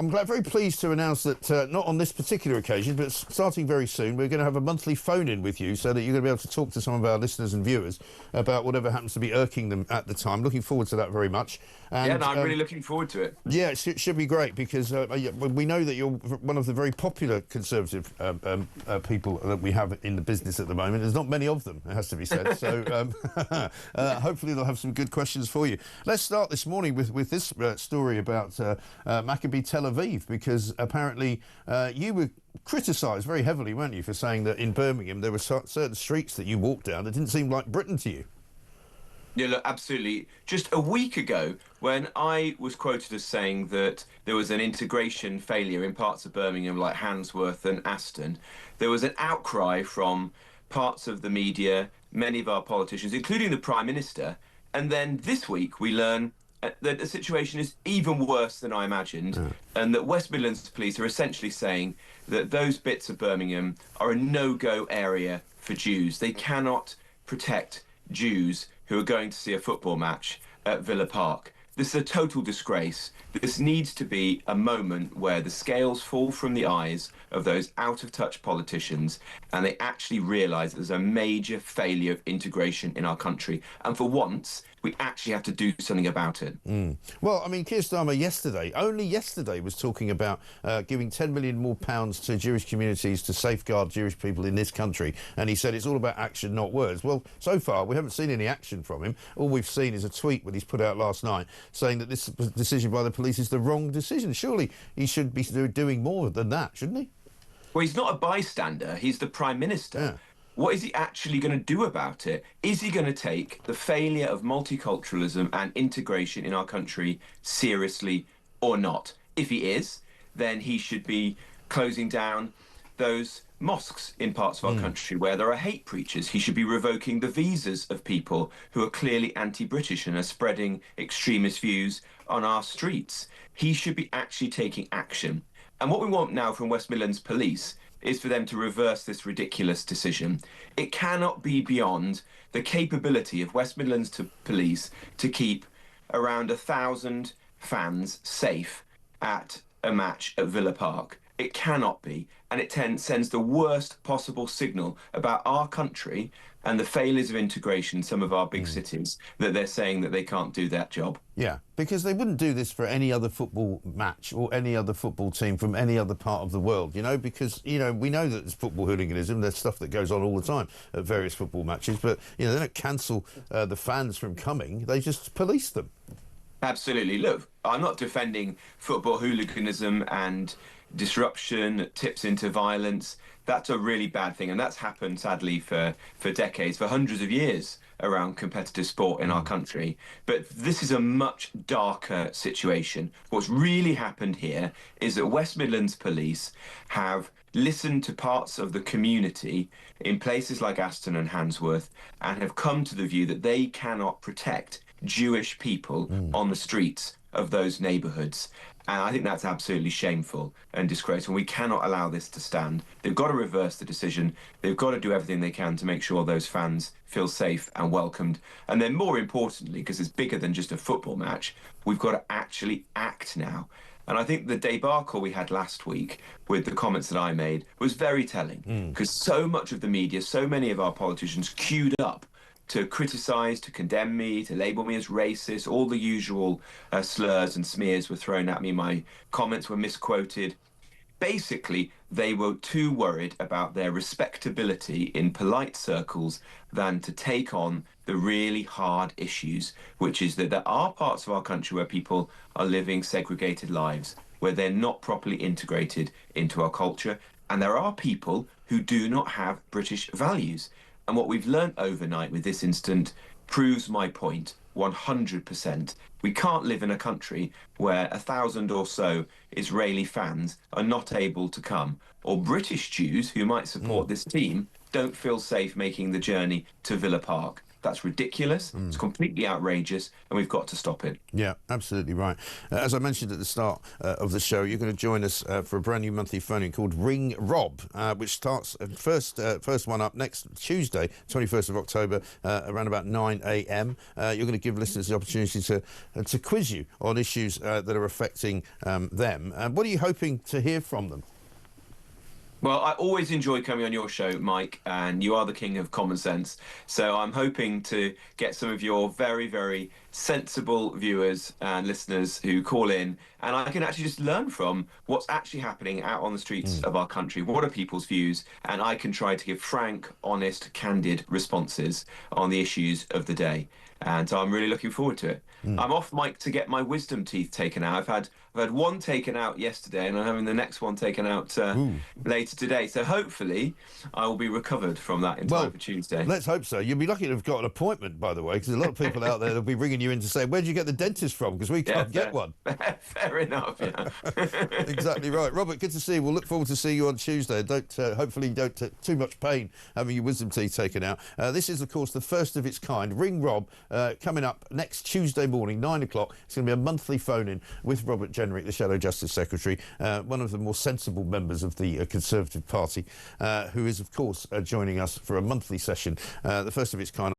I'm very pleased to announce that not on this particular occasion, but starting very soon, we're going to have a monthly phone-in with you so that you're going to be able to talk to some of our listeners and viewers about whatever happens to be irking them at the time. Looking forward to that very much. And, I'm really looking forward to it. Yeah, it should be great because we know that you're one of the very popular Conservative people that we have in the business at the moment. There's not many of them, it has to be said. So hopefully they'll have some good questions for you. Let's start this morning with this story about Maccabi Tel Aviv, because apparently you were criticised very heavily, weren't you, for saying that in Birmingham there were certain streets that you walked down that didn't seem like Britain to you. Yeah, look, absolutely. Just a week ago, when I was quoted as saying that there was an integration failure in parts of Birmingham like Handsworth and Aston, there was an outcry from parts of the media, many of our politicians, including the Prime Minister. And then this week we learn that the situation is even worse than I imagined, and that West Midlands Police are essentially saying that those bits of Birmingham are a no-go area for Jews. They cannot protect Jews who are going to see a football match at Villa Park. This is a total disgrace. This needs to be a moment where the scales fall from the eyes of those out-of-touch politicians and they actually realise there's a major failure of integration in our country. And for once, we actually have to do something about it. Well, I mean, Keir Starmer only yesterday, was talking about giving £10 million more to Jewish communities to safeguard Jewish people in this country. And he said it's all about action, not words. Well, so far, we haven't seen any action from him. All we've seen is a tweet that he's put out last night saying that this decision by the police is the wrong decision. Surely he should be doing more than that, shouldn't he? Well, he's not a bystander. He's the Prime Minister. Yeah. What is he actually going to do about it? Is he going to take the failure of multiculturalism and integration in our country seriously or not? If he is, then he should be closing down those mosques in parts of our country where there are hate preachers. He should be revoking the visas of people who are clearly anti-British and are spreading extremist views on our streets. He should be actually taking action. And what we want now from West Midlands Police is for them to reverse this ridiculous decision. It cannot be beyond the capability of West Midlands Police to keep around 1,000 fans safe at a match at Villa Park. It cannot be, and it sends the worst possible signal about our country and the failures of integration in some of our big cities, that they're saying that they can't do that job. Yeah, because they wouldn't do this for any other football match or any other football team from any other part of the world, you know, because, you know, we know that there's football hooliganism, there's stuff that goes on all the time at various football matches, but, you know, they don't cancel the fans from coming, they just police them. Absolutely. Look, I'm not defending football hooliganism and disruption, tips into violence. That's a really bad thing, and that's happened, sadly, for decades, for hundreds of years around competitive sport in our country. But this is a much darker situation. What's really happened here is that West Midlands Police have listened to parts of the community in places like Aston and Handsworth and have come to the view that they cannot protect Jewish people on the streets of those neighbourhoods. And I think that's absolutely shameful and disgraceful. We cannot allow this to stand. They've got to reverse the decision. They've got to do everything they can to make sure those fans feel safe and welcomed. And then more importantly, because it's bigger than just a football match, we've got to actually act now. And I think the debacle we had last week with the comments that I made was very telling, because so much of the media, so many of our politicians queued up to criticise, to condemn me, to label me as racist. All the usual slurs and smears were thrown at me. My comments were misquoted. Basically, they were too worried about their respectability in polite circles than to take on the really hard issues, which is that there are parts of our country where people are living segregated lives, where they're not properly integrated into our culture, and there are people who do not have British values. And what we've learnt overnight with this incident proves my point 100%. We can't live in a country where 1,000 or so Israeli fans are not able to come, or British Jews who might support this team don't feel safe making the journey to Villa Park. That's ridiculous. It's completely outrageous, and we've got to stop it. Yeah, absolutely right. As I mentioned at the start of the show, you're going to join us for a brand new monthly phone-in called Ring Rob, which starts first one up next Tuesday, 21st of October, around about 9 a.m. You're going to give listeners the opportunity to quiz you on issues that are affecting them. What are you hoping to hear from them? Well, I always enjoy coming on your show, Mike, and you are the king of common sense. So I'm hoping to get some of your very, very sensible viewers and listeners who call in, and I can actually just learn from what's actually happening out on the streets of our country. What are people's views? And I can try to give frank, honest, candid responses on the issues of the day. And so I'm really looking forward to it. I'm off, Mike, to get my wisdom teeth taken out. I've had one taken out yesterday, and I'm having the next one taken out later today. So hopefully I will be recovered from that in time for Tuesday. Let's hope so. You'll be lucky to have got an appointment, by the way, because a lot of people out there will be ringing you in to say, where did you get the dentist from? Because we can't get one. Fair enough, yeah. Exactly right. Robert, good to see you. We'll look forward to seeing you on Tuesday. Hopefully you don't take too much pain having your wisdom teeth taken out. This is, of course, the first of its kind. Ring Rob, coming up next Tuesday morning, 9 o'clock. It's going to be a monthly phone-in with Robert Jenrick, the Shadow Justice Secretary, one of the more sensible members of the Conservative Party, who is, of course, joining us for a monthly session, the first of its kind.